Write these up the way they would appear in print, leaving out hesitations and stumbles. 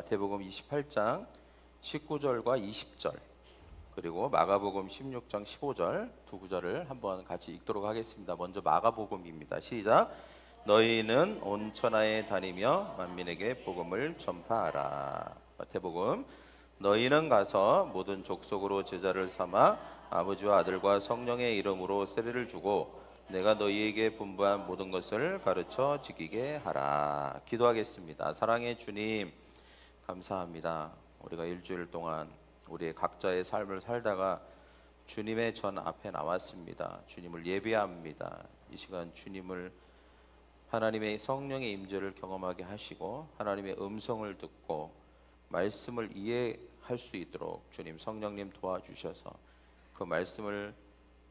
마태복음 28장 19절과 20절 그리고 마가복음 16장 15절 두 구절을 한번 같이 읽도록 하겠습니다. 먼저 마가복음입니다. 시작. 너희는 온 천하에 다니며 만민에게 복음을 전파하라. 마태복음 너희는 가서 모든 족속으로 제자를 삼아 아버지와 아들과 성령의 이름으로 세례를 주고 내가 너희에게 분부한 모든 것을 가르쳐 지키게 하라. 기도하겠습니다. 사랑의 주님, 감사합니다. 우리가 일주일 동안 우리의 각자의 삶을 살다가 주님의 전 앞에 나왔습니다. 주님을 예배합니다. 이 시간 주님을 하나님의 성령의 임재를 경험하게 하시고 하나님의 음성을 듣고 말씀을 이해할 수 있도록 주님 성령님 도와주셔서 그 말씀을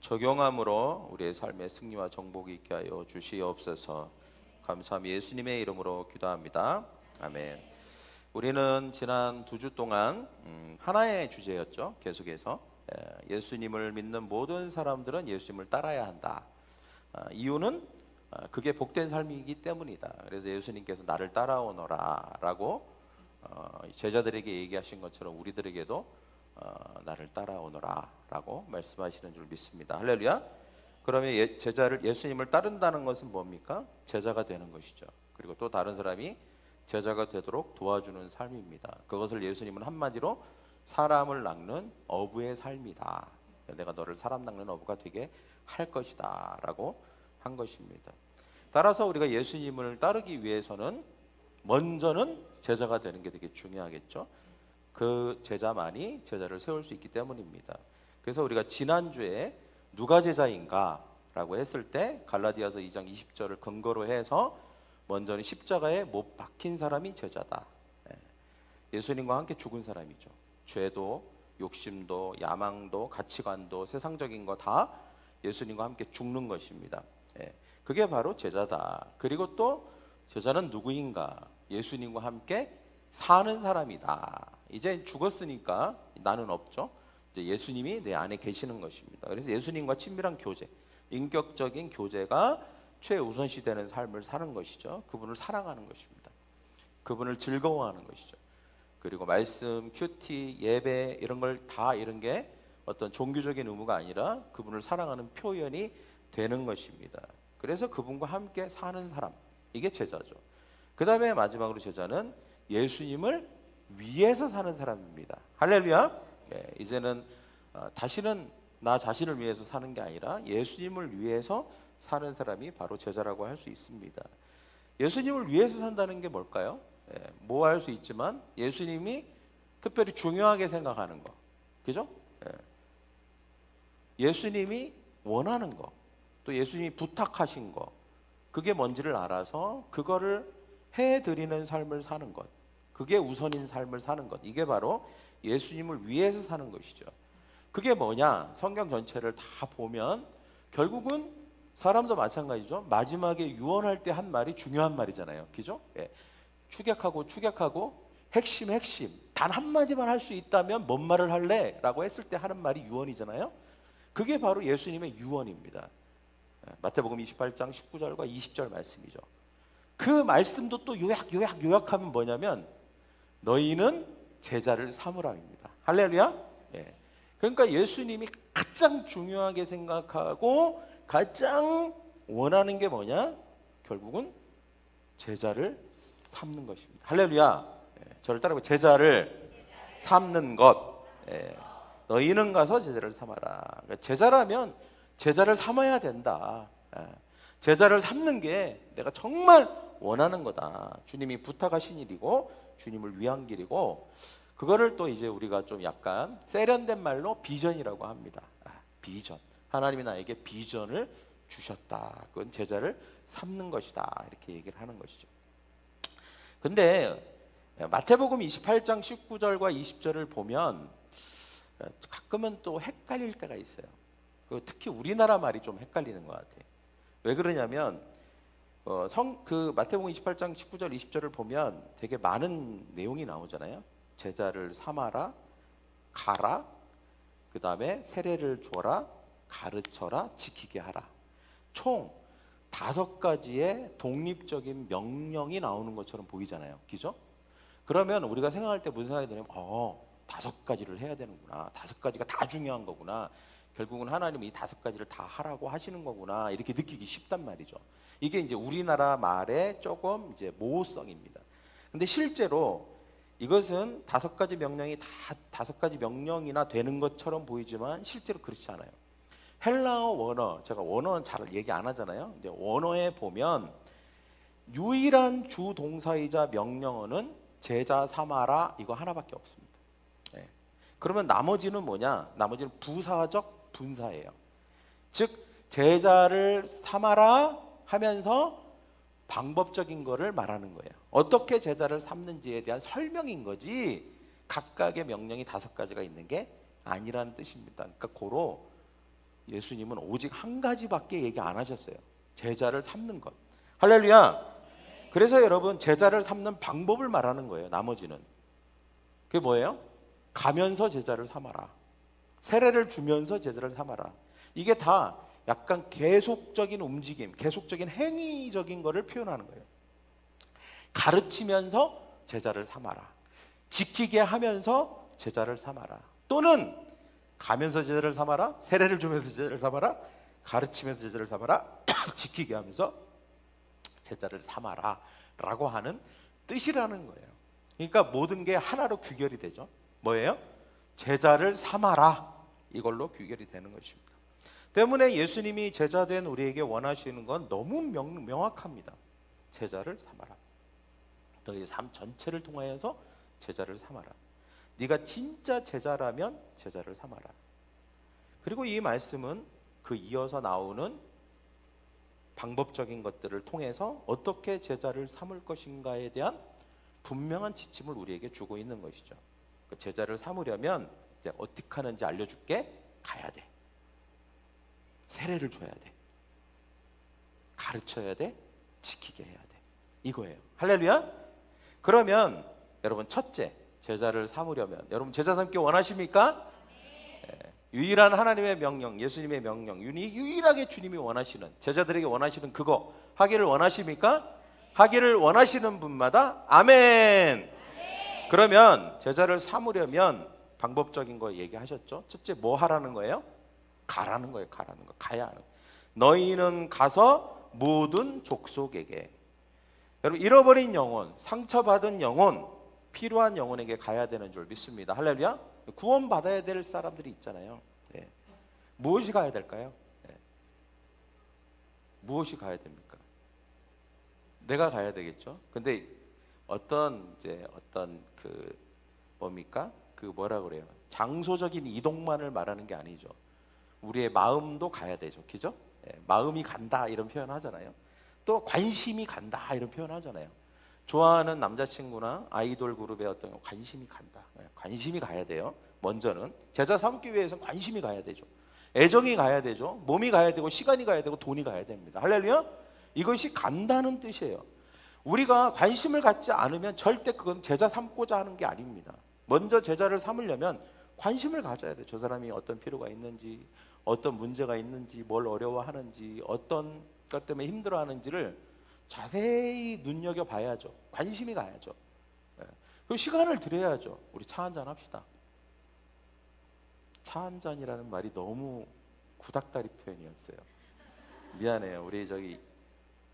적용함으로 우리의 삶의 승리와 정복이 있게 하여 주시옵소서. 감사함 예수님의 이름으로 기도합니다. 아멘. 우리는 지난 2주 동안 하나의 주제였죠. 계속해서 예수님을 믿는 모든 사람들은 예수님을 따라야 한다. 이유는 그게 복된 삶이기 때문이다. 그래서 예수님께서 나를 따라오너라 라고 제자들에게 얘기하신 것처럼 우리들에게도 나를 따라오너라 라고 말씀하시는 줄 믿습니다. 할렐루야. 그러면 예수님을 따른다는 것은 뭡니까? 제자가 되는 것이죠. 그리고 또 다른 사람이 제자가 되도록 도와주는 삶입니다. 그것을 예수님은 한마디로 사람을 낚는 어부의 삶이다. 내가 너를 사람 낚는 어부가 되게 할 것이다 라고 한 것입니다. 따라서 우리가 예수님을 따르기 위해서는 먼저는 제자가 되는 게 되게 중요하겠죠. 그 제자만이 제자를 세울 수 있기 때문입니다. 그래서 우리가 지난주에 누가 제자인가 라고 했을 때 갈라디아서 2장 20절을 근거로 해서 먼저는 십자가에 못 박힌 사람이 제자다. 예수님과 함께 죽은 사람이죠. 죄도 욕심도 야망도 가치관도 세상적인 거 다 예수님과 함께 죽는 것입니다. 그게 바로 제자다. 그리고 또 제자는 누구인가? 예수님과 함께 사는 사람이다. 이제 죽었으니까 나는 없죠. 이제 예수님이 내 안에 계시는 것입니다. 그래서 예수님과 친밀한 교제, 인격적인 교제가 최우선시 되는 삶을 사는 것이죠. 그분을 사랑하는 것입니다. 그분을 즐거워하는 것이죠. 그리고 말씀, 큐티, 예배 이런 걸 다 이런 게 어떤 종교적인 의무가 아니라 그분을 사랑하는 표현이 되는 것입니다. 그래서 그분과 함께 사는 사람, 이게 제자죠. 그 다음에 마지막으로 제자는 예수님을 위해서 사는 사람입니다. 할렐루야. 이제는 다시는 나 자신을 위해서 사는 게 아니라 예수님을 위해서 사는 사람이 바로 제자라고 할 수 있습니다. 예수님을 위해서 산다는 게 뭘까요? 뭐 할 수 있지만 예수님이 특별히 중요하게 생각하는 거, 그죠? 예수님이 원하는 거, 또 예수님이 부탁하신 거, 그게 뭔지를 알아서 그거를 해드리는 삶을 사는 것, 그게 우선인 삶을 사는 것, 이게 바로 예수님을 위해서 사는 것이죠. 그게 뭐냐? 성경 전체를 다 보면 결국은 사람도 마찬가지죠. 마지막에 유언할 때 한 말이 중요한 말이잖아요. 그죠? 축약하고 핵심 단 한마디만 할 수 있다면 뭔 말을 할래? 라고 했을 때 하는 말이 유언이잖아요. 그게 바로 예수님의 유언입니다. 마태복음 28장 19절과 20절 말씀이죠. 그 말씀도 또 요약하면 뭐냐면 너희는 제자를 삼으라입니다. 할렐루야. 그러니까 예수님이 가장 중요하게 생각하고 가장 원하는 게 뭐냐? 결국은 제자를 삼는 것입니다. 할렐루야. 저를 따라해 제자를 삼는 것. 너희는 가서 제자를 삼아라. 그러니까 제자라면 제자를 삼아야 된다. 제자를 삼는 게 내가 정말 원하는 거다. 주님이 부탁하신 일이고 주님을 위한 길이고 그거를 또 이제 우리가 좀 약간 세련된 말로 비전이라고 합니다. 비전. 하나님이 나에게 비전을 주셨다. 그건 제자를 삼는 것이다. 이렇게 얘기를 하는 것이죠. 근데 마태복음 28장 19절과 20절을 보면 가끔은 또 헷갈릴 때가 있어요. 특히 우리나라 말이 좀 헷갈리는 것 같아요. 왜 그러냐면 그 마태복음 28장 19절 20절을 보면 되게 많은 내용이 나오잖아요. 제자를 삼아라, 가라, 그 다음에 세례를 줘라, 가르쳐라, 지키게 하라. 총 5가지의 독립적인 명령이 나오는 것처럼 보이잖아요. 그죠? 그러면 우리가 생각할 때 무슨 생각이 드냐면 5가지를 해야 되는구나. 5가지가 다 중요한 거구나. 결국은 하나님이 이 5가지를 다 하라고 하시는 거구나. 이렇게 느끼기 쉽단 말이죠. 이게 이제 우리나라 말의 조금 이제 모호성입니다. 근데 실제로 이것은 5가지 명령이 다 5가지 명령이나 되는 것처럼 보이지만 실제로 그렇지 않아요. 헬라어 원어, 제가 원어는 잘 얘기 안 하잖아요. 근데 원어에 보면 유일한 주 동사이자 명령어는 제자 삼아라 이거 하나밖에 없습니다. 네. 그러면 나머지는 뭐냐? 나머지는 부사적 분사예요. 즉 제자를 삼아라 하면서 방법적인 거를 말하는 거예요. 어떻게 제자를 삼는지에 대한 설명인 거지 각각의 명령이 5가지가 있는 게 아니라는 뜻입니다. 그러니까 고로 예수님은 오직 한 가지밖에 얘기 안 하셨어요. 제자를 삼는 것. 할렐루야. 그래서 여러분 제자를 삼는 방법을 말하는 거예요. 나머지는 그게 뭐예요? 가면서 제자를 삼아라. 세례를 주면서 제자를 삼아라. 이게 다 약간 계속적인 움직임, 계속적인 행위적인 거를 표현하는 거예요. 가르치면서 제자를 삼아라. 지키게 하면서 제자를 삼아라. 또는 가면서 제자를 삼아라. 세례를 주면서 제자를 삼아라. 가르치면서 제자를 삼아라. 지키게 하면서 제자를 삼아라 라고 하는 뜻이라는 거예요. 그러니까 모든 게 하나로 귀결이 되죠. 뭐예요? 제자를 삼아라. 이걸로 귀결이 되는 것입니다. 때문에 예수님이 제자된 우리에게 원하시는 건 너무 명확합니다. 제자를 삼아라. 너희 삶 전체를 통하여서 제자를 삼아라. 네가 진짜 제자라면 제자를 삼아라. 그리고 이 말씀은 그 이어서 나오는 방법적인 것들을 통해서 어떻게 제자를 삼을 것인가에 대한 분명한 지침을 우리에게 주고 있는 것이죠. 그 제자를 삼으려면 이제 어떻게 하는지 알려줄게. 가야 돼. 세례를 줘야 돼. 가르쳐야 돼. 지키게 해야 돼. 이거예요. 할렐루야. 그러면 여러분 첫째, 제자를 삼으려면 여러분 제자 삼기 원하십니까? 유일한 하나님의 명령, 예수님의 명령, 유일하게 주님이 원하시는, 제자들에게 원하시는 그거 하기를 원하십니까? 하기를 원하시는 분마다 아멘. 그러면 제자를 삼으려면 방법적인 거 얘기하셨죠? 첫째 뭐 하라는 거예요? 가라는 거예요. 가라는 거. 가야 하는 거예요. 너희는 가서 모든 족속에게. 여러분 잃어버린 영혼, 상처받은 영혼, 필요한 영혼에게 가야 되는 줄 믿습니다. 할렐루야. 구원받아야 될 사람들이 있잖아요. 네. 무엇이 가야 될까요? 네. 무엇이 가야 됩니까? 내가 가야 되겠죠. 근데 어떤 그 뭡니까? 그 뭐라 그래요? 장소적인 이동만을 말하는 게 아니죠. 우리의 마음도 가야 되죠. 그죠? 네. 마음이 간다 이런 표현 하잖아요. 또 관심이 간다 이런 표현 하잖아요. 좋아하는 남자친구나 아이돌 그룹의 어떤 관심이 간다. 관심이 가야 돼요. 먼저는 제자 삼기 위해서는 관심이 가야 되죠. 애정이 가야 되죠. 몸이 가야 되고 시간이 가야 되고 돈이 가야 됩니다. 할렐루야. 이것이 간다는 뜻이에요. 우리가 관심을 갖지 않으면 절대 그건 제자 삼고자 하는 게 아닙니다. 먼저 제자를 삼으려면 관심을 가져야 돼요. 저 사람이 어떤 필요가 있는지, 어떤 문제가 있는지, 뭘 어려워하는지, 어떤 것 때문에 힘들어하는지를 자세히 눈여겨봐야죠. 관심이 가야죠. 그리고 시간을 들여야죠. 우리 차 한잔 합시다. 차 한잔이라는 말이 너무 구닥다리 표현이었어요. 미안해요. 우리 저기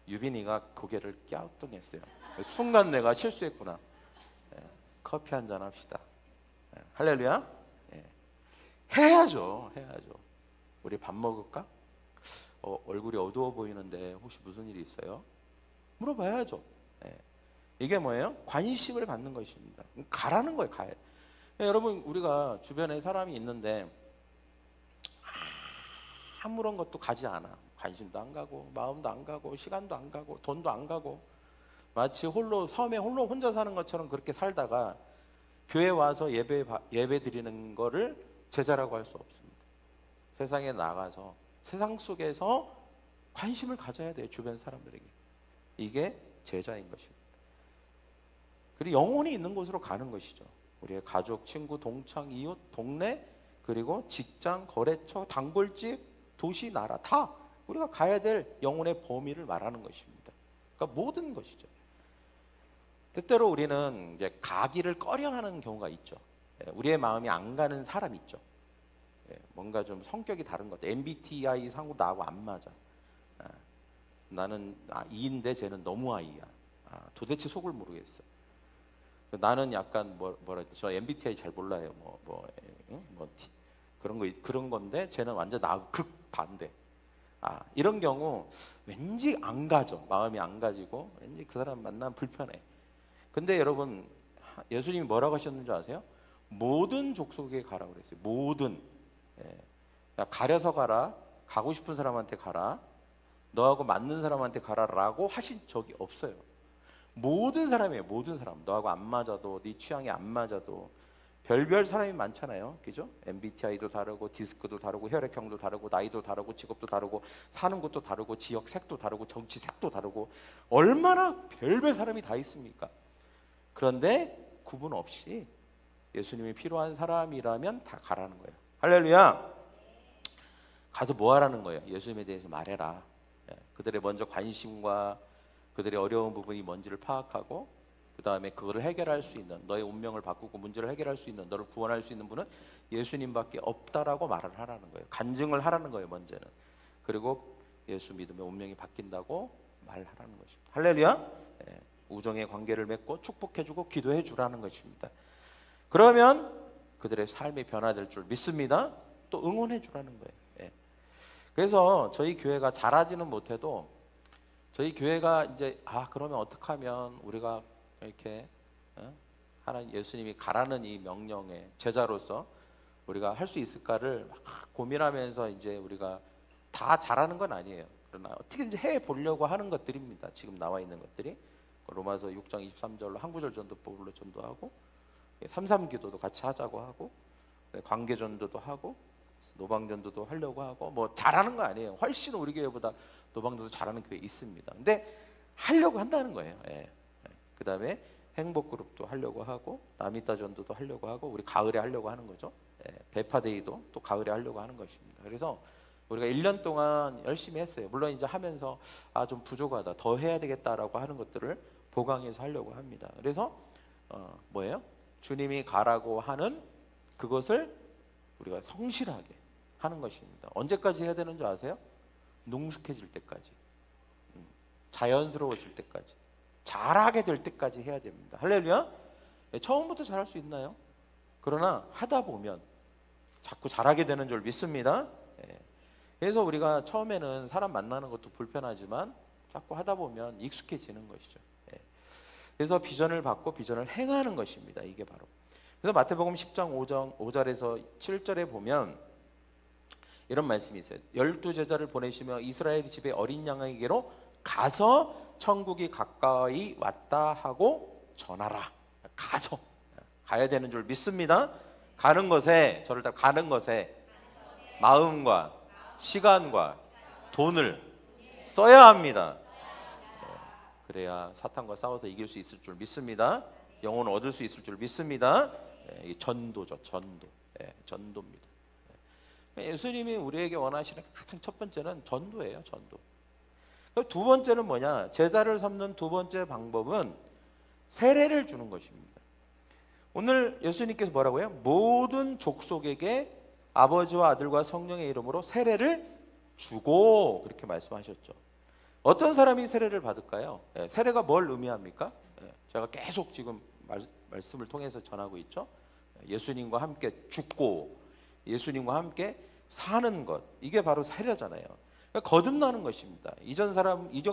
유빈이가 고개를 갸우뚱했어요. 순간 내가 실수했구나. 커피 한잔 합시다. 할렐루야. 해야죠. 해야죠. 우리 밥 먹을까? 얼굴이 어두워 보이는데 혹시 무슨 일이 있어요? 물어봐야죠. 이게 뭐예요? 관심을 갖는 것입니다. 가라는 거예요. 가야. 여러분 우리가 주변에 사람이 있는데 아무런 것도 가지 않아. 관심도 안 가고 마음도 안 가고 시간도 안 가고 돈도 안 가고 마치 홀로 섬에 홀로 혼자 사는 것처럼 그렇게 살다가 교회 와서 예배 드리는 거를 제자라고 할 수 없습니다. 세상에 나가서 세상 속에서 관심을 가져야 돼요. 주변 사람들에게. 이게 제자인 것입니다. 그리고 영혼이 있는 곳으로 가는 것이죠. 우리의 가족, 친구, 동창, 이웃, 동네, 그리고 직장, 거래처, 단골집, 도시, 나라 다 우리가 가야 될 영혼의 범위를 말하는 것입니다. 그러니까 모든 것이죠. 때때로 우리는 이제 가기를 꺼려하는 경우가 있죠. 우리의 마음이 안 가는 사람 있죠. 뭔가 좀 성격이 다른 것 같아. MBTI 상으로 나하고 안 맞아. 나는 E인데 쟤는 너무 I야. 도대체 속을 모르겠어. 나는 약간 뭐라 했지? 저 MBTI 잘 몰라요. 그런 건데 쟤는 완전 나하고 극 반대. 이런 경우 왠지 안 가죠. 마음이 안 가지고 왠지 그 사람 만나면 불편해. 근데 여러분, 예수님이 뭐라고 하셨는 줄 아세요? 모든 족속에 가라고 그랬어요. 모든. 가려서 가라. 가고 싶은 사람한테 가라. 너하고 맞는 사람한테 가라라고 하신 적이 없어요. 모든 사람이에요. 모든 사람. 너하고 안 맞아도, 네 취향이 안 맞아도. 별별 사람이 많잖아요. 그죠? MBTI도 다르고, 디스크도 다르고, 혈액형도 다르고, 나이도 다르고, 직업도 다르고, 사는 곳도 다르고, 지역 색도 다르고, 정치 색도 다르고, 얼마나 별별 사람이 다 있습니까? 그런데 구분 없이 예수님이 필요한 사람이라면 다 가라는 거예요. 할렐루야. 가서 뭐 하라는 거예요? 예수님에 대해서 말해라. 그들의 먼저 관심과 그들의 어려운 부분이 뭔지를 파악하고, 그 다음에 그거를 해결할 수 있는, 너의 운명을 바꾸고 문제를 해결할 수 있는, 너를 구원할 수 있는 분은 예수님밖에 없다라고 말을 하라는 거예요. 간증을 하라는 거예요. 먼저는. 그리고 예수 믿으면 운명이 바뀐다고 말하라는 것입니다. 할렐루야. 우정의 관계를 맺고 축복해주고 기도해주라는 것입니다. 그러면 그들의 삶이 변화될 줄 믿습니다. 또 응원해주라는 거예요. 그래서 저희 교회가 잘하지는 못해도, 저희 교회가 이제 그러면 어떻게 하면 우리가 이렇게 하나님 예수님이 가라는 이 명령에 제자로서 우리가 할 수 있을까를 막 고민하면서 이제 우리가 다 잘하는 건 아니에요. 그러나 어떻게든지 해 보려고 하는 것들입니다. 지금 나와 있는 것들이 로마서 6장 23절로 한 구절 전도법으로 전도하고, 33기도도 같이 하자고 하고, 관계 전도도 하고, 노방 전도도 하려고 하고, 뭐 잘하는 거 아니에요. 훨씬 우리 교회보다 노방 전도 잘하는 교회 있습니다. 근데 하려고 한다는 거예요. 그 다음에 행복 그룹도 하려고 하고, 나미타 전도도 하려고 하고, 우리 가을에 하려고 하는 거죠. 베파데이도 또 가을에 하려고 하는 것입니다. 그래서 우리가 1년 동안 열심히 했어요. 물론 이제 하면서 좀 부족하다, 더 해야 되겠다라고 하는 것들을 보강해서 하려고 합니다. 그래서 뭐예요? 주님이 가라고 하는 그것을 우리가 성실하게 하는 것입니다. 언제까지 해야 되는 줄 아세요? 능숙해질 때까지, 자연스러워질 때까지, 잘하게 될 때까지 해야 됩니다. 할렐루야. 처음부터 잘할 수 있나요? 그러나 하다 보면 자꾸 잘하게 되는 줄 믿습니다. 그래서 우리가 처음에는 사람 만나는 것도 불편하지만 자꾸 하다 보면 익숙해지는 것이죠. 그래서 비전을 받고 비전을 행하는 것입니다. 이게 바로. 그래서 마태복음 10장 5절에서 7절에 보면 이런 말씀이 있어요. 12제자를 보내시며 이스라엘 집의 어린 양에게로 가서 천국이 가까이 왔다 하고 전하라. 가야 되는 줄 믿습니다. 가는 것에, 저를 다 가는 것에 마음과 시간과 돈을 써야 합니다. 그래야 사탄과 싸워서 이길 수 있을 줄 믿습니다. 영혼을 얻을 수 있을 줄 믿습니다. 전도죠. 전도입니다. 예수님이 우리에게 원하시는 가장 첫 번째는 전도예요. 전도. 두 번째는 뭐냐? 제자를 삼는 두 번째 방법은 세례를 주는 것입니다. 오늘 예수님께서 뭐라고요? 모든 족속에게 아버지와 아들과 성령의 이름으로 세례를 주고, 그렇게 말씀하셨죠. 어떤 사람이 세례를 받을까요? 세례가 뭘 의미합니까? 제가 계속 지금 말씀을 통해서 전하고 있죠. 예수님과 함께 죽고 예수님과 함께 사는 것, 이게 바로 세례잖아요. 그러니까 거듭나는 것입니다. 이전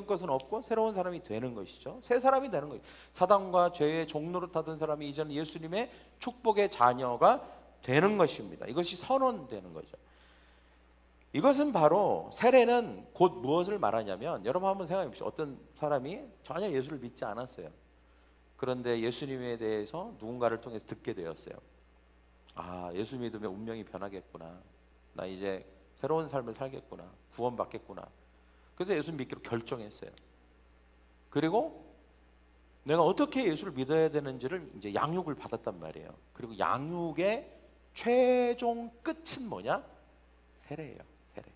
것은 없고 새로운 사람이 되는 것이죠. 새 사람이 되는 거예요. 사단과 죄의 종로를 타던 사람이 이제는 예수님의 축복의 자녀가 되는 것입니다. 이것이 선언되는 거죠. 이것은 바로, 세례는 곧 무엇을 말하냐면, 여러분 한번 생각해 보십시오. 어떤 사람이 전혀 예수를 믿지 않았어요. 그런데 예수님에 대해서 누군가를 통해서 듣게 되었어요. 예수 믿으면 운명이 변하겠구나. 나 이제 새로운 삶을 살겠구나. 구원받겠구나. 그래서 예수 믿기로 결정했어요. 그리고 내가 어떻게 예수를 믿어야 되는지를 이제 양육을 받았단 말이에요. 그리고 양육의 최종 끝은 뭐냐? 세례예요. 세례.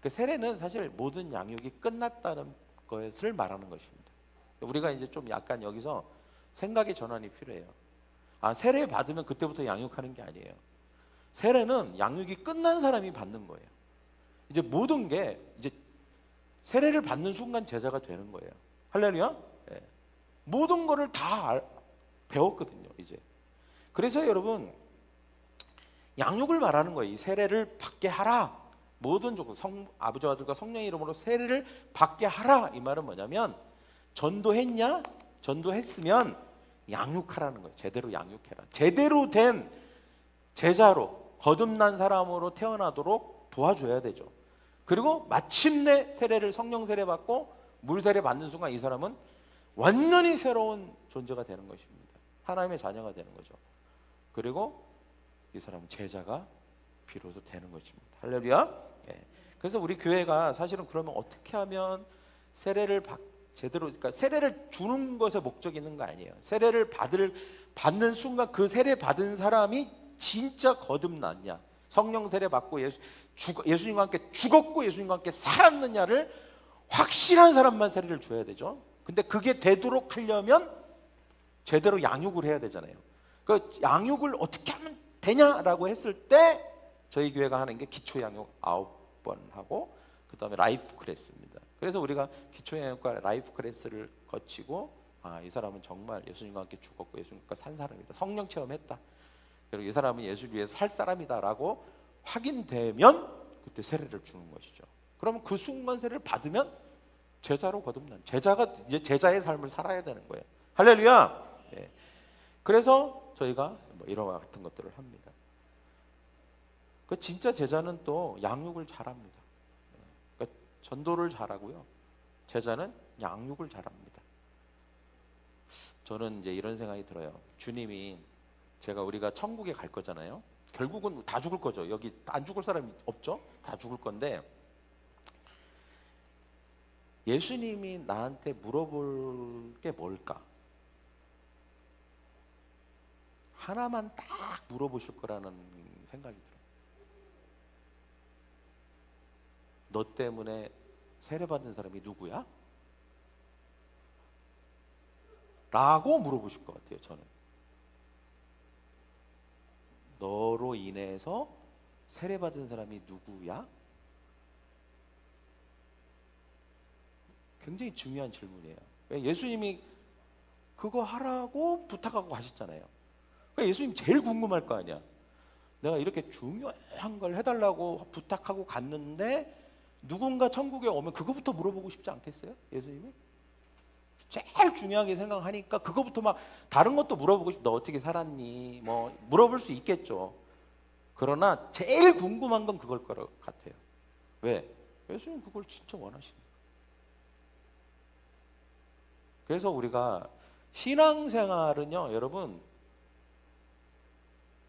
그 세례는 사실 모든 양육이 끝났다는 것을 말하는 것입니다. 우리가 이제 좀 약간 여기서 생각의 전환이 필요해요. 아, 세례 받으면 그때부터 양육하는 게 아니에요. 세례는 양육이 끝난 사람이 받는 거예요. 이제 모든 게 이제 세례를 받는 순간 제자가 되는 거예요. 할렐루야. 예. 모든 거를 다 배웠거든요. 이제. 그래서 여러분 양육을 말하는 거예요. 이 세례를 받게 하라. 모든 조건 아버지와 아들과 성령의 이름으로 세례를 받게 하라. 이 말은 뭐냐면 전도했냐? 전도했으면 양육하라는 거예요. 제대로 양육해라. 제대로 된 제자로 거듭난 사람으로 태어나도록 도와줘야 되죠. 그리고 마침내 세례를 성령 세례 받고 물 세례 받는 순간 이 사람은 완전히 새로운 존재가 되는 것입니다. 하나님의 자녀가 되는 거죠. 그리고 이 사람은 제자가 비로소 되는 것입니다. 할렐루야. 예. 그래서 우리 교회가 사실은 그러면 어떻게 하면 세례를 제대로, 그러니까 세례를 주는 것에 목적이 있는 거 아니에요. 세례를 받는 순간 그 세례 받은 사람이 진짜 거듭났냐, 성령 세례 받고 예수님과 함께 죽었고 예수님과 함께 살았느냐를 확실한 사람만 세례를 줘야 되죠. 근데 그게 되도록 하려면 제대로 양육을 해야 되잖아요. 그 양육을 어떻게 하면 되냐라고 했을 때 저희 교회가 하는 게 기초 양육 9번 하고 그 다음에 라이프 클래스입니다. 그래서 우리가 기초 양육과 라이프 클래스를 거치고 이 사람은 정말 예수님과 함께 죽었고 예수님과 산 사람이다. 성령 체험했다. 그리고 이 사람은 예수를 위해서 살 사람이다라고 확인되면 그때 세례를 주는 것이죠. 그러면 그 순간 세례를 받으면 제자로 거듭난 제자가 이제 제자의 삶을 살아야 되는 거예요. 할렐루야. 예. 그래서 저희가 뭐 이런 같은 것들을 합니다. 그 진짜 제자는 또 양육을 잘합니다. 그러니까 전도를 잘하고요. 제자는 양육을 잘합니다. 저는 이제 이런 생각이 들어요. 주님이 우리가 천국에 갈 거잖아요. 결국은 다 죽을 거죠. 여기 안 죽을 사람이 없죠. 다 죽을 건데 예수님이 나한테 물어볼 게 뭘까? 하나만 딱 물어보실 거라는 생각이 들어요. 너 때문에 세례받은 사람이 누구야? 라고 물어보실 것 같아요. 저는 너로 인해서 세례받은 사람이 누구야? 굉장히 중요한 질문이에요. 예수님이 그거 하라고 부탁하고 가셨잖아요. 그러니까 예수님 제일 궁금할 거 아니야. 내가 이렇게 중요한 걸 해달라고 부탁하고 갔는데 누군가 천국에 오면 그거부터 물어보고 싶지 않겠어요? 예수님이? 제일 중요하게 생각하니까 그거부터 막 다른 것도 물어보고 싶어. 너 어떻게 살았니? 뭐 물어볼 수 있겠죠. 그러나 제일 궁금한 건 그걸 것 같아요. 왜? 예수님 그걸 진짜 원하시니까. 그래서 우리가 신앙생활은요, 여러분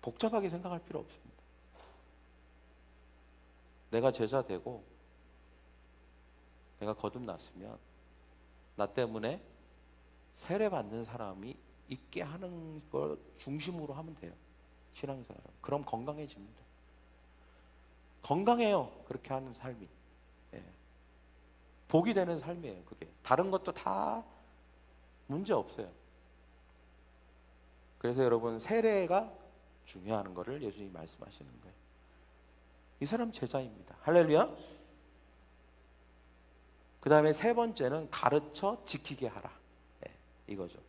복잡하게 생각할 필요 없습니다. 내가 제자 되고 내가 거듭났으면 나 때문에 세례 받는 사람이 있게 하는 걸 중심으로 하면 돼요. 신앙생활은. 그럼 건강해집니다. 건강해요. 그렇게 하는 삶이. 예. 복이 되는 삶이에요. 그게. 다른 것도 다 문제 없어요. 그래서 여러분 세례가 중요한 거를 예수님이 말씀하시는 거예요. 이 사람 제자입니다. 할렐루야. 그 다음에 세 번째는 가르쳐 지키게 하라. 네, 이거죠.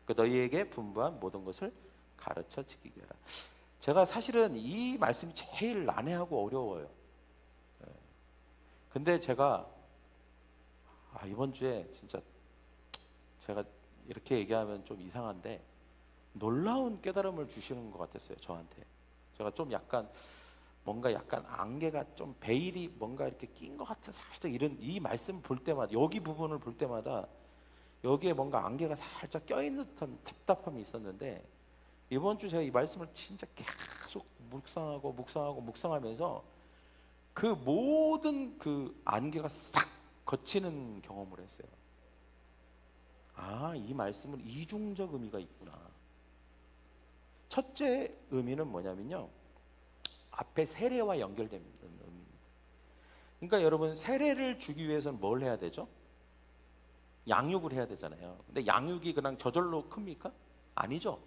너희에게 분부한 모든 것을 가르쳐 지키게 하라. 제가 사실은 이 말씀이 제일 난해하고 어려워요. 네. 근데 제가 이번 주에 진짜 제가 이렇게 얘기하면 좀 이상한데 놀라운 깨달음을 주시는 것 같았어요. 저한테. 제가 좀 약간 뭔가 약간 안개가 좀 베일이 뭔가 이렇게 낀 것 같은 살짝 이런 이 말씀 볼 때마다 여기 부분을 볼 때마다 여기에 뭔가 안개가 살짝 껴있는 듯한 답답함이 있었는데 이번 주 제가 이 말씀을 진짜 계속 묵상하면서 그 모든 그 안개가 싹 거치는 경험을 했어요. 이 말씀은 이중적 의미가 있구나. 첫째 의미는 뭐냐면요. 앞에 세례와 연결되는 의미입니다. 그러니까 여러분 세례를 주기 위해서는 뭘 해야 되죠? 양육을 해야 되잖아요. 근데 양육이 그냥 저절로 큽니까? 아니죠.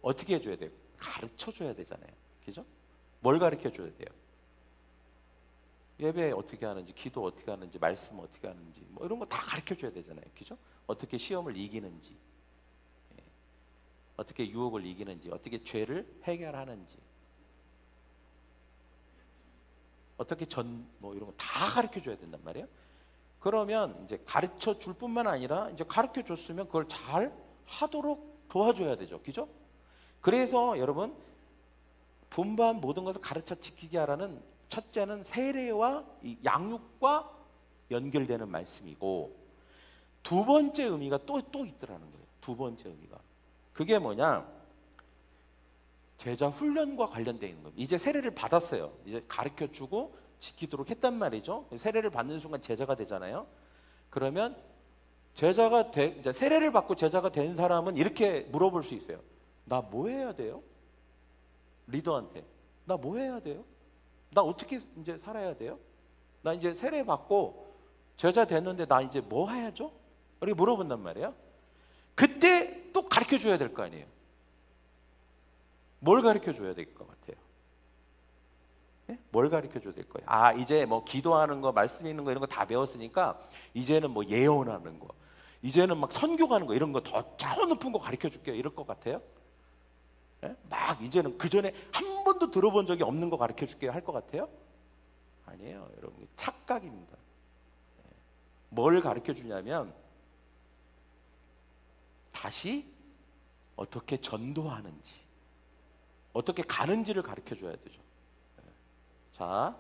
어떻게 해줘야 돼요? 가르쳐 줘야 되잖아요. 그죠? 뭘 가르쳐 줘야 돼요? 예배 어떻게 하는지, 기도 어떻게 하는지, 말씀 어떻게 하는지, 뭐 이런 거 다 가르쳐 줘야 되잖아요. 그죠? 어떻게 시험을 이기는지, 어떻게 유혹을 이기는지, 어떻게 죄를 해결하는지, 어떻게 뭐 이런 거 다 가르쳐 줘야 된단 말이에요. 그러면 이제 가르쳐 줄 뿐만 아니라 이제 가르쳐 줬으면 그걸 잘 하도록 도와줘야 되죠. 그죠? 그래서 여러분, 분반 모든 것을 가르쳐 지키게 하라는 첫째는 세례와 이 양육과 연결되는 말씀이고, 두 번째 의미가 또 있더라는 거예요. 두 번째 의미가. 그게 뭐냐? 제자 훈련과 관련되어 있는 거예요. 이제 세례를 받았어요. 이제 가르쳐 주고 지키도록 했단 말이죠. 세례를 받는 순간 제자가 되잖아요. 그러면 이제 세례를 받고 제자가 된 사람은 이렇게 물어볼 수 있어요. 나 뭐 해야 돼요? 리더한테. 나 뭐 해야 돼요? 나 어떻게 이제 살아야 돼요? 나 이제 세례 받고 제자 됐는데 나 이제 뭐 해야죠? 이렇게 물어본단 말이에요. 그때 또 가르쳐 줘야 될 거 아니에요. 뭘 가르쳐 줘야 될 것 같아요? 네? 뭘 가르쳐 줘야 될 거예요? 아, 이제 뭐 기도하는 거, 말씀 읽는 거 이런 거 다 배웠으니까 이제는 뭐 예언하는 거, 이제는 막 선교하는 거 이런 거 더 차원 높은 거 가르쳐 줄게요. 이럴 것 같아요? 네? 막 이제는 그 전에 한 번도 들어본 적이 없는 거 가르쳐 줄게요. 할 것 같아요? 아니에요, 여러분. 착각입니다. 뭘 가르쳐 주냐면 다시 어떻게 전도하는지, 어떻게 가는지를 가르쳐 줘야 되죠. 자,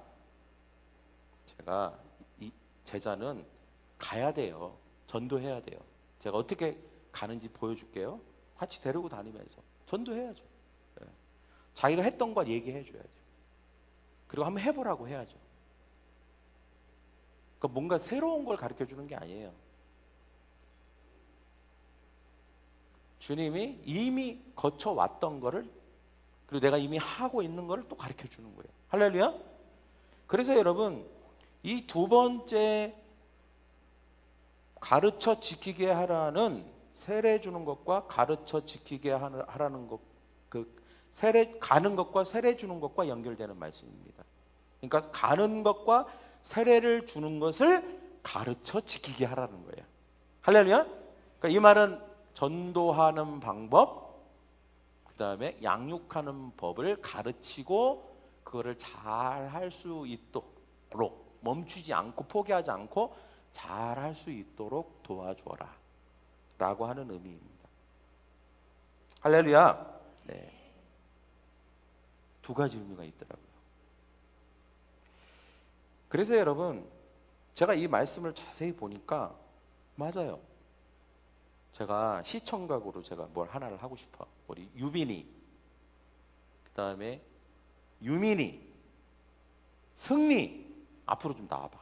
제가 이 제자는 가야 돼요. 전도해야 돼요. 제가 어떻게 가는지 보여줄게요. 같이 데리고 다니면서 전도해야죠. 자기가 했던 걸 얘기해 줘야죠. 그리고 한번 해보라고 해야죠. 그러니까 뭔가 새로운 걸 가르쳐 주는 게 아니에요. 주님이 이미 거쳐왔던 거를, 그리고 내가 이미 하고 있는 거를 또 가르쳐 주는 거예요. 할렐루야. 그래서 여러분, 이 두 번째 가르쳐 지키게 하라는, 세례 주는 것과 가르쳐 지키게 하라는 것, 그 세례 가는 것과 세례 주는 것과 연결되는 말씀입니다. 그러니까 가는 것과 세례를 주는 것을 가르쳐 지키게 하라는 거예요. 할렐루야. 그러니까 이 말은 전도하는 방법, 그 다음에 양육하는 법을 가르치고 그거를 잘 할 수 있도록, 멈추지 않고 포기하지 않고 잘 할 수 있도록 도와줘라 라고 하는 의미입니다. 할렐루야. 네. 두 가지 의미가 있더라고요. 그래서 여러분, 제가 이 말씀을 자세히 보니까 맞아요. 제가 시청각으로 제가 뭘 하나를 하고 싶어. 우리 유빈이, 그 다음에 유민이, 승리, 앞으로 좀 나와봐.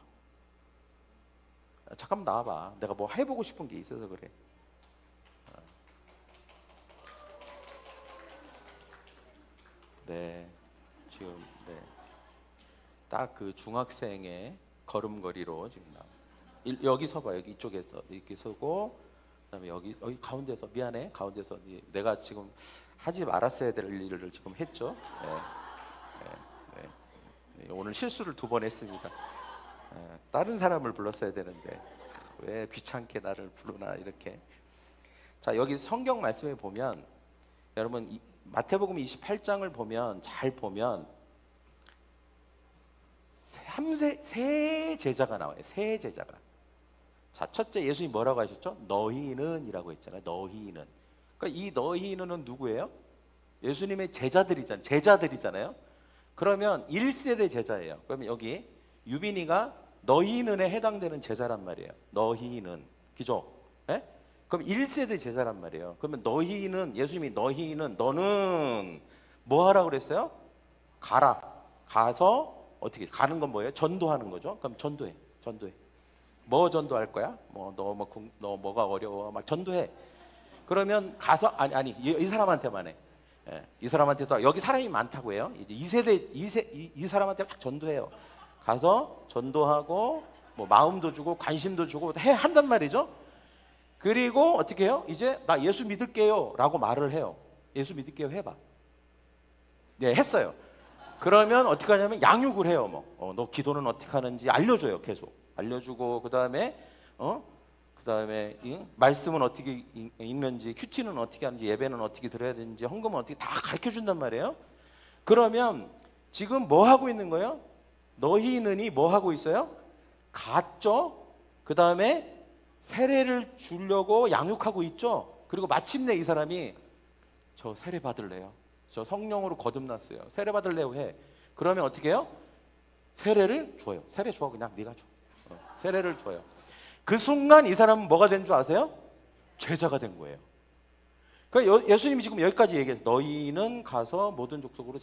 잠깐만 나와봐. 내가 뭐 해보고 싶은 게 있어서 그래. 네, 지금 네, 딱 그 중학생의 걸음걸이로 지금 여기 서봐. 여기 이쪽에서 이렇게 서고, 그다음에 여기 가운데서, 미안해, 가운데서 내가 지금 하지 말았어야 될 일을 지금 했죠. 네, 네, 네. 오늘 실수를 2번 했습니다. 다른 사람을 불렀어야 되는데 왜 귀찮게 나를 부르나 이렇게. 자, 여기 성경 말씀에 보면 여러분, 마태복음 28장을 보면, 잘 보면 세 제자가 나와요. 세 제자가. 자, 첫째, 예수님이 뭐라고 하셨죠? 너희는 이라고 했잖아요. 너희는. 그러니까 이 너희는은 누구예요? 예수님의 제자들이잖아요. 그러면 1세대 제자예요. 그러면 여기 유빈이가 너희는에 해당되는 제자란 말이에요. 너희는. 그죠? 네? 그럼 1세대 제자란 말이에요. 그러면 너희는, 예수님이 너희는, 너는 뭐 하라고 그랬어요? 가라. 가서 어떻게, 가는 건 뭐예요? 전도하는 거죠. 그럼 전도해. 뭐 전도할 거야? 너 뭐가 어려워? 막 전도해. 그러면 가서, 아니 이 사람한테만 해. 예, 이 사람한테도, 여기 사람이 많다고 해요. 이제 2세대 이 사람한테 막 전도해요. 가서 전도하고 뭐 마음도 주고 관심도 주고 한단 말이죠. 그리고 어떻게 해요? 이제 나 예수 믿을게요 라고 말을 해요. 예수 믿을게요 해봐. 네, 했어요. 그러면 어떻게 하냐면 양육을 해요. 너 기도는 어떻게 하는지 알려줘요. 계속 알려주고, 그 다음에 말씀은 어떻게 읽는지, 큐티는 어떻게 하는지, 예배는 어떻게 드려야 되는지, 헌금은 어떻게, 다 가르쳐 준단 말이에요. 그러면 지금 뭐 하고 있는 거예요? 너희는이 뭐 하고 있어요? 갔죠. 그 다음에 세례를 주려고 양육하고 있죠. 그리고 마침내 이 사람이 저 세례 받을래요. 저 성령으로 거듭났어요. 세례 받을래요 해. 그러면 어떻게 해요? 세례를 줘요. 세례 줘. 그냥 네가 줘. 세례를 줘요. 그 순간 이 사람은 뭐가 된 줄 아세요? 제자가 된 거예요. 그러니까 예수님이 지금 여기까지 얘기해서 너희는 가서 모든 족속으로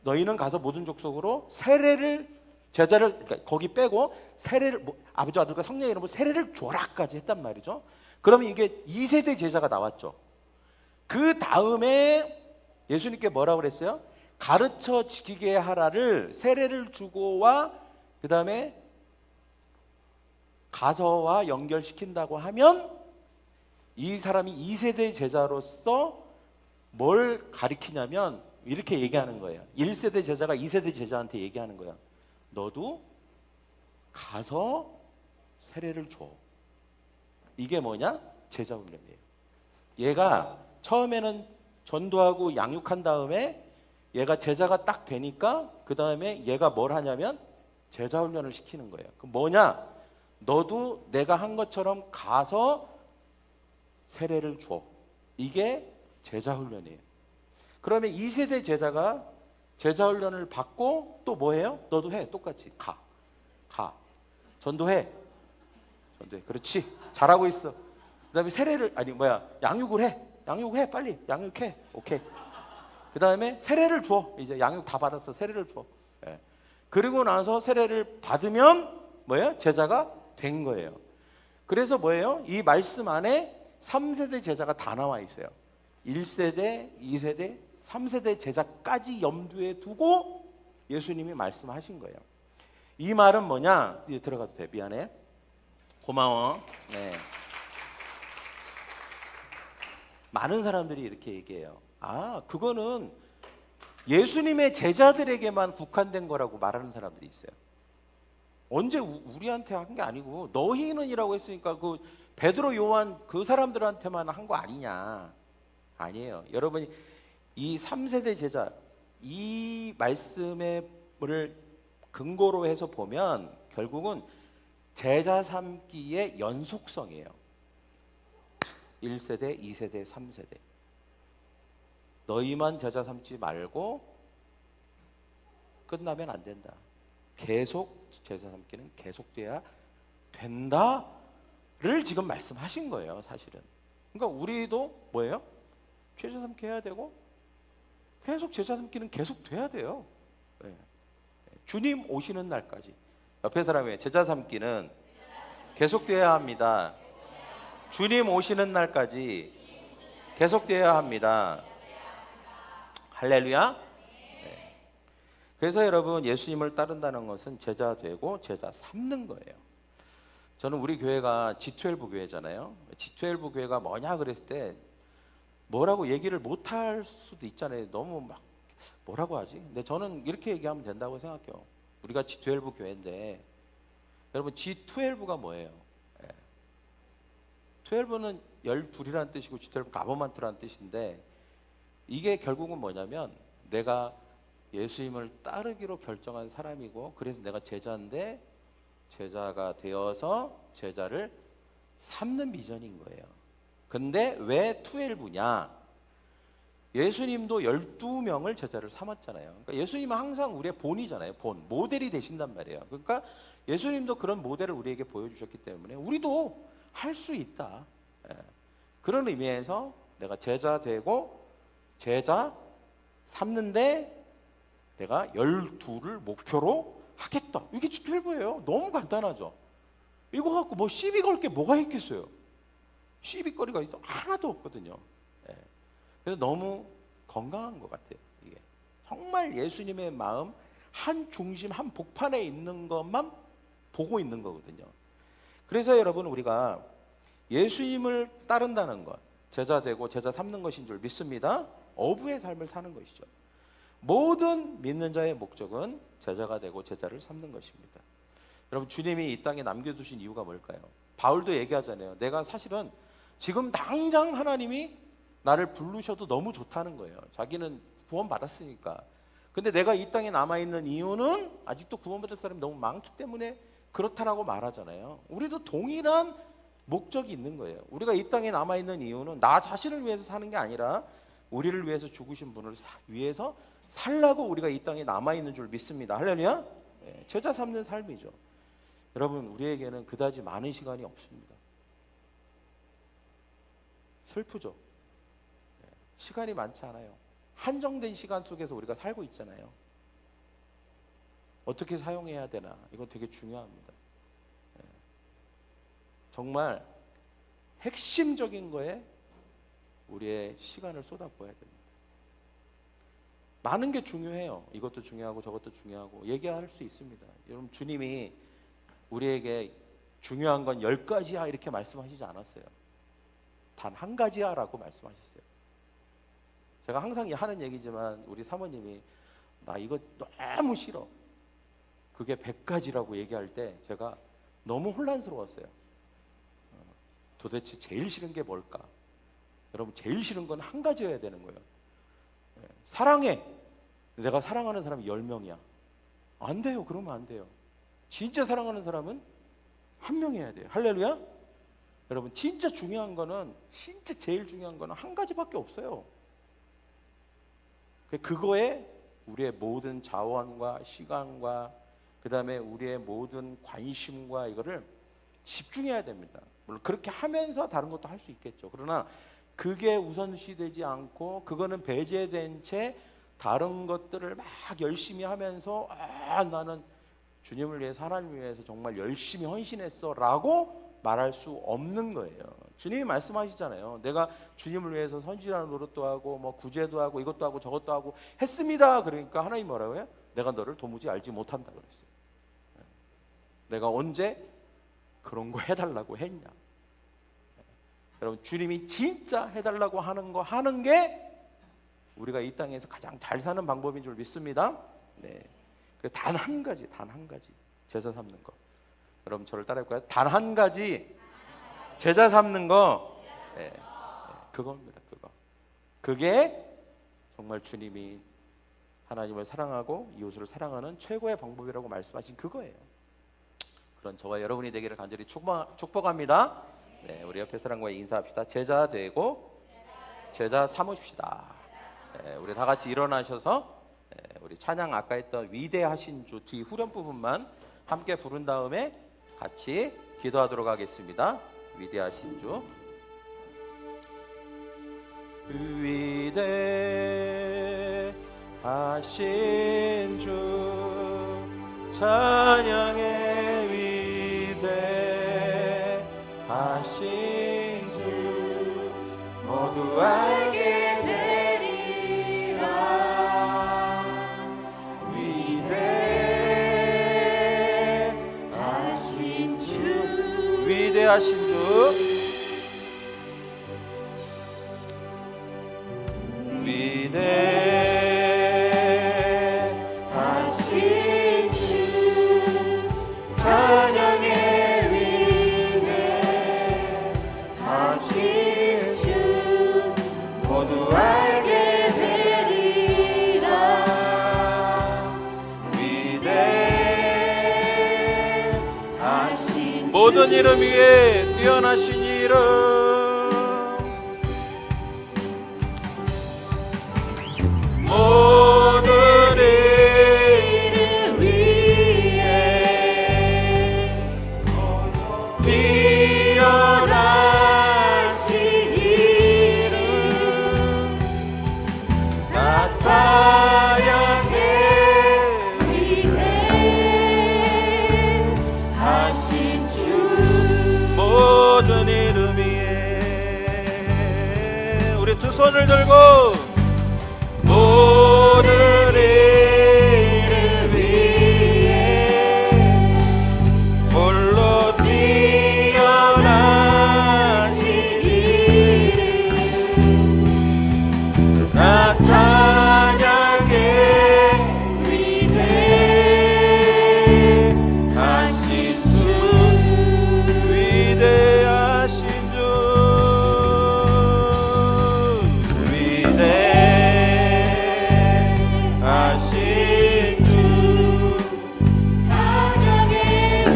너희는 가서 모든 족속으로 제자를, 그러니까 거기 빼고 세례를, 아버지 아들과 성령의 이름으로 세례를 줘라까지 했단 말이죠. 그러면 이게 2세대 제자가 나왔죠. 그 다음에 예수님께 뭐라고 그랬어요? 가르쳐 지키게 하라를 세례를 주고와 그 다음에 가서와 연결시킨다고 하면 이 사람이 2세대 제자로서 뭘 가리키냐면 이렇게 얘기하는 거예요. 1세대 제자가 2세대 제자한테 얘기하는 거예요. 너도 가서 세례를 줘. 이게 뭐냐? 제자 훈련이에요. 얘가 처음에는 전도하고 양육한 다음에 얘가 제자가 딱 되니까 그 다음에 얘가 뭘 하냐면 제자 훈련을 시키는 거예요. 그 뭐냐? 너도 내가 한 것처럼 가서 세례를 줘. 이게 제자 훈련이에요. 그러면 2세대 제자가 제자 훈련을 받고 또 뭐 해요? 너도 해. 똑같이 가. 전도해. 그렇지. 잘하고 있어. 그다음에 양육을 해. 양육해. 빨리 양육해. 오케이. 그다음에 세례를 줘. 이제 양육 다 받았어. 세례를 줘. 예. 그리고 나서 세례를 받으면 뭐예요? 제자가 된 거예요. 그래서 뭐예요? 이 말씀 안에 3세대 제자가 다 나와 있어요. 1세대, 2세대, 3세대 제자까지 염두에 두고 예수님이 말씀하신 거예요. 이 말은 뭐냐? 이제 들어가도 돼. 미안해. 고마워. 네. 많은 사람들이 이렇게 얘기해요. 그거는 예수님의 제자들에게만 국한된 거라고 말하는 사람들이 있어요. 언제 우리한테 한 게 아니고 너희는이라고 했으니까 그 베드로, 요한 그 사람들한테만 한 거 아니냐. 아니에요. 여러분이 이 3세대 제자 이 말씀을 근거로 해서 보면 결국은 제자 삼기의 연속성이에요. 1세대, 2세대, 3세대. 너희만 제자 삼지 말고 끝나면 안 된다. 계속 제자 삼기는 계속돼야 된다를 지금 말씀하신 거예요, 사실은. 그러니까 우리도 뭐예요? 제자 삼기 해야 되고 계속 제자 삼기는 계속 돼야 돼요. 네. 주님 오시는 날까지. 옆에 사람이 제자 삼기는 계속돼야 합니다. 주님 오시는 날까지 계속돼야 합니다. 할렐루야. 네. 그래서 여러분 예수님을 따른다는 것은 제자 되고 제자 삼는 거예요. 저는 우리 교회가 G12 교회잖아요. G12 교회가 뭐냐 그랬을 때 뭐라고 얘기를 못할 수도 있잖아요. 너무 막 뭐라고 하지? 근데 저는 이렇게 얘기하면 된다고 생각해요. 우리가 G12 교회인데 여러분 G12가 뭐예요? 12는 12이라는 뜻이고 G12 가버먼트라는 뜻인데 이게 결국은 뭐냐면 내가 예수님을 따르기로 결정한 사람이고 그래서 내가 제자인데 제자가 되어서 제자를 삼는 비전인 거예요. 근데 왜 12냐? 예수님도 12명을 제자를 삼았잖아요. 그러니까 예수님은 항상 우리의 본이잖아요. 본, 모델이 되신단 말이에요. 그러니까 예수님도 그런 모델을 우리에게 보여주셨기 때문에 우리도 할 수 있다. 그런 의미에서 내가 제자 되고 제자 삼는데 내가 12를 목표로 하겠다. 이게 G12예요. 너무 간단하죠. 이거 갖고 뭐 시비 걸 게 뭐가 있겠어요. 시비거리가 있어 하나도 없거든요. 그래서 너무 건강한 것 같아요. 이게 정말 예수님의 마음 한 중심 한 복판에 있는 것만 보고 있는 거거든요. 그래서 여러분, 우리가 예수님을 따른다는 것, 제자 되고 제자 삼는 것인 줄 믿습니다. 어부의 삶을 사는 것이죠. 모든 믿는 자의 목적은 제자가 되고 제자를 삼는 것입니다. 여러분, 주님이 이 땅에 남겨두신 이유가 뭘까요? 바울도 얘기하잖아요. 내가 사실은 지금 당장 하나님이 나를 부르셔도 너무 좋다는 거예요. 자기는 구원 받았으니까. 근데 내가 이 땅에 남아있는 이유는 아직도 구원받을 사람이 너무 많기 때문에 그렇다라고 말하잖아요. 우리도 동일한 목적이 있는 거예요. 우리가 이 땅에 남아있는 이유는 나 자신을 위해서 사는 게 아니라 우리를 위해서 죽으신 분을 위해서 살라고 우리가 이 땅에 남아있는 줄 믿습니다. 할렐루야. 제자 삼는 삶이죠. 여러분, 우리에게는 그다지 많은 시간이 없습니다. 슬프죠. 시간이 많지 않아요. 한정된 시간 속에서 우리가 살고 있잖아요. 어떻게 사용해야 되나, 이건 되게 중요합니다. 정말 핵심적인 거에 우리의 시간을 쏟아부어야 됩니다. 많은 게 중요해요. 이것도 중요하고 저것도 중요하고 얘기할 수 있습니다. 여러분, 주님이 우리에게 중요한 건 10가지야 이렇게 말씀하시지 않았어요. 단 한 가지야 라고 말씀하셨어요. 제가 항상 하는 얘기지만 우리 사모님이 나 이거 너무 싫어, 그게 100가지라고 얘기할 때 제가 너무 혼란스러웠어요. 도대체 제일 싫은 게 뭘까? 여러분, 제일 싫은 건 한 가지여야 되는 거예요. 사랑해. 내가 사랑하는 사람이 10명이야. 안 돼요. 그러면 안 돼요. 진짜 사랑하는 사람은 한 명이어야 돼요. 할렐루야. 여러분, 진짜 중요한 거는, 진짜 제일 중요한 거는 한 가지밖에 없어요. 그거에 우리의 모든 자원과 시간과 그 다음에 우리의 모든 관심과 이거를 집중해야 됩니다. 물론 그렇게 하면서 다른 것도 할 수 있겠죠. 그러나 그게 우선시되지 않고 그거는 배제된 채 다른 것들을 막 열심히 하면서 나는 주님을 위해서, 하나님을 위해서 정말 열심히 헌신했어 라고 말할 수 없는 거예요. 주님이 말씀하시잖아요. 내가 주님을 위해서 선지라는 노릇도 하고 뭐 구제도 하고 이것도 하고 저것도 하고 했습니다. 그러니까 하나님 뭐라고 해요? 내가 너를 도무지 알지 못한다 그랬어요. 내가 언제 그런 거 해달라고 했냐? 여러분, 주님이 진짜 해달라고 하는 거 하는 게 우리가 이 땅에서 가장 잘 사는 방법인 줄 믿습니다. 네. 단 한 가지, 단 한 가지 제자 삼는 거. 여러분, 저를 따라해볼까요? 단 한 가지 제자 삼는 거. 네. 그겁니다. 그게 정말 주님이 하나님을 사랑하고 이웃을 사랑하는 최고의 방법이라고 말씀하신 그거예요. 그런 저와 여러분이 되기를 간절히 축복합니다. 네, 우리 옆에 사람과 인사합시다. 제자 되고 제자 삼으십시다. 네, 우리 다 같이 일어나셔서 우리 찬양 아까 했던 위대하신 주 뒤 후렴 부분만 함께 부른 다음에 같이 기도하도록 하겠습니다. 위대하신 주. 위대하신 주 찬양의 위대하신 주 모두 알게 되리라. 위대하신 주, 위대하신 주, 위대하신 주 찬양의 위대하신 주 모두 알게 되리라. 위대하신 모든 이름 위에 뛰어나신 이름, 모든 이름 위에 뛰어나신 이름 나타나게 위대하신 주 모든 이름 위에 우리 두 손을 들고 모든 이름 위에 홀로 뛰어나신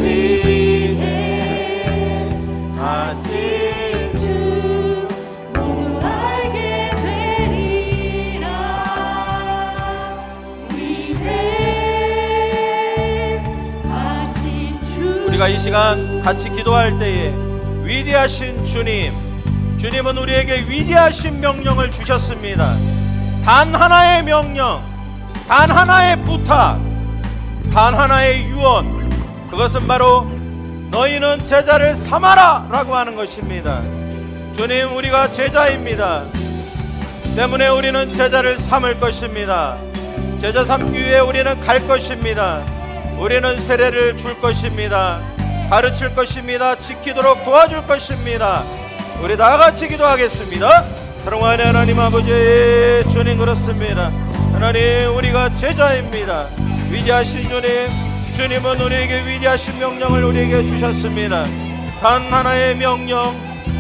위해 하신 주 모두 알게 되리라. 위해 하신 주. 우리가 이 시간 같이 기도할 때에 위대하신 주님은 우리에게 위대하신 명령을 주셨습니다. 단 하나의 명령, 단 하나의 부탁, 단 하나의 유언, 그것은 바로 너희는 제자를 삼아라 라고 하는 것입니다. 주님, 우리가 제자입니다. 때문에 우리는 제자를 삼을 것입니다. 제자 삼기 위해 우리는 갈 것입니다. 우리는 세례를 줄 것입니다. 가르칠 것입니다. 지키도록 도와줄 것입니다. 우리 다 같이 기도하겠습니다. 사랑하는 하나님 아버지, 주님, 그렇습니다. 하나님, 우리가 제자입니다. 위대하신 주님은 우리에게 위대하신 명령을 우리에게 주셨습니다. 단 하나의 명령,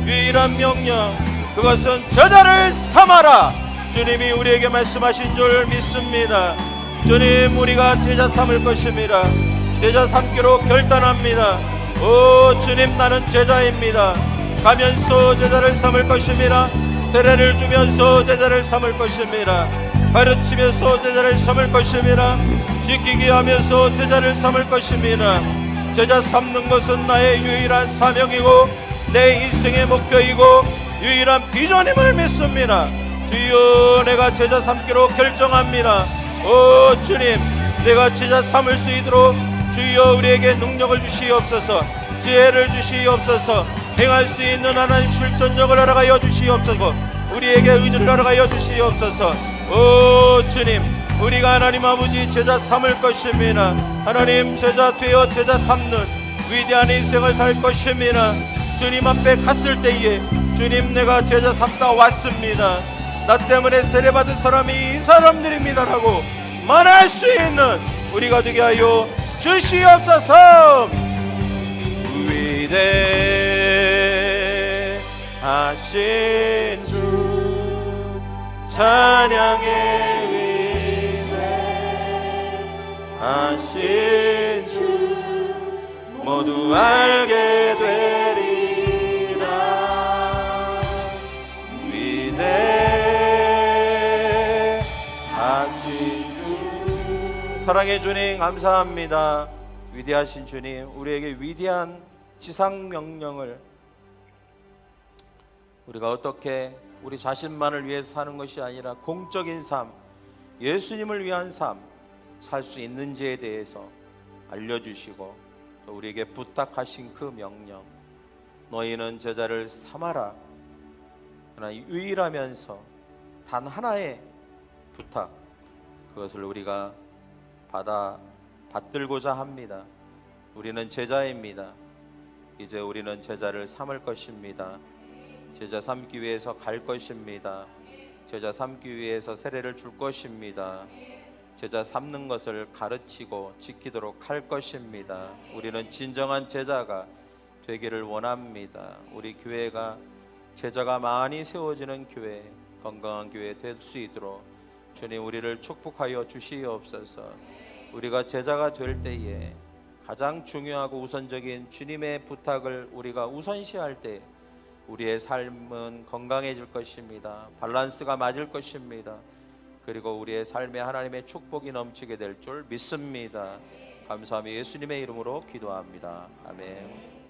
유일한 명령, 그것은 제자를 삼아라. 주님이 우리에게 말씀하신 줄 믿습니다. 주님, 우리가 제자 삼을 것입니다. 제자 삼기로 결단합니다. 오 주님, 나는 제자입니다. 가면서 제자를 삼을 것입니다. 세례를 주면서 제자를 삼을 것입니다. 가르치면서 제자를 삼을 것입니다. 지키게 하면서 제자를 삼을 것입니다. 제자 삼는 것은 나의 유일한 사명이고 내 인생의 목표이고 유일한 비전임을 믿습니다. 주여, 내가 제자 삼기로 결정합니다. 오 주님, 내가 제자 삼을 수 있도록 주여 우리에게 능력을 주시옵소서, 지혜를 주시옵소서, 행할 수 있는 하나님 실천력을 허락하여 주시옵소서, 우리에게 의지를 허락하여 주시옵소서. 오 주님, 우리가 하나님 아버지 제자 삼을 것입니다. 하나님, 제자 되어 제자 삼는 위대한 인생을 살 것입니다. 주님 앞에 갔을 때에 주님, 내가 제자 삼다 왔습니다. 나 때문에 세례받은 사람이 이 사람들입니다라고 말할 수 있는 우리가 되게 하여 주시옵소서. 위대하신 주 찬양의 위대하신 주 모두 알게 되리라. 위대하신 주. 사랑의 주님, 감사합니다. 위대하신 주님, 우리에게 위대한 지상 명령을 우리가 어떻게 우리 자신만을 위해서 사는 것이 아니라 공적인 삶, 예수님을 위한 삶 살 수 있는지에 대해서 알려주시고 또 우리에게 부탁하신 그 명령, 너희는 제자를 삼아라. 그러나 유일하면서 단 하나의 부탁, 그것을 우리가 받들고자 합니다. 우리는 제자입니다. 이제 우리는 제자를 삼을 것입니다. 제자 삼기 위해서 갈 것입니다. 제자 삼기 위해서 세례를 줄 것입니다. 제자 삼는 것을 가르치고 지키도록 할 것입니다. 우리는 진정한 제자가 되기를 원합니다. 우리 교회가 제자가 많이 세워지는 교회, 건강한 교회 될 수 있도록 주님, 우리를 축복하여 주시옵소서. 우리가 제자가 될 때에 가장 중요하고 우선적인 주님의 부탁을 우리가 우선시할 때 우리의 삶은 건강해질 것입니다. 밸런스가 맞을 것입니다. 그리고 우리의 삶에 하나님의 축복이 넘치게 될 줄 믿습니다. 감사하며 예수님의 이름으로 기도합니다. 아멘.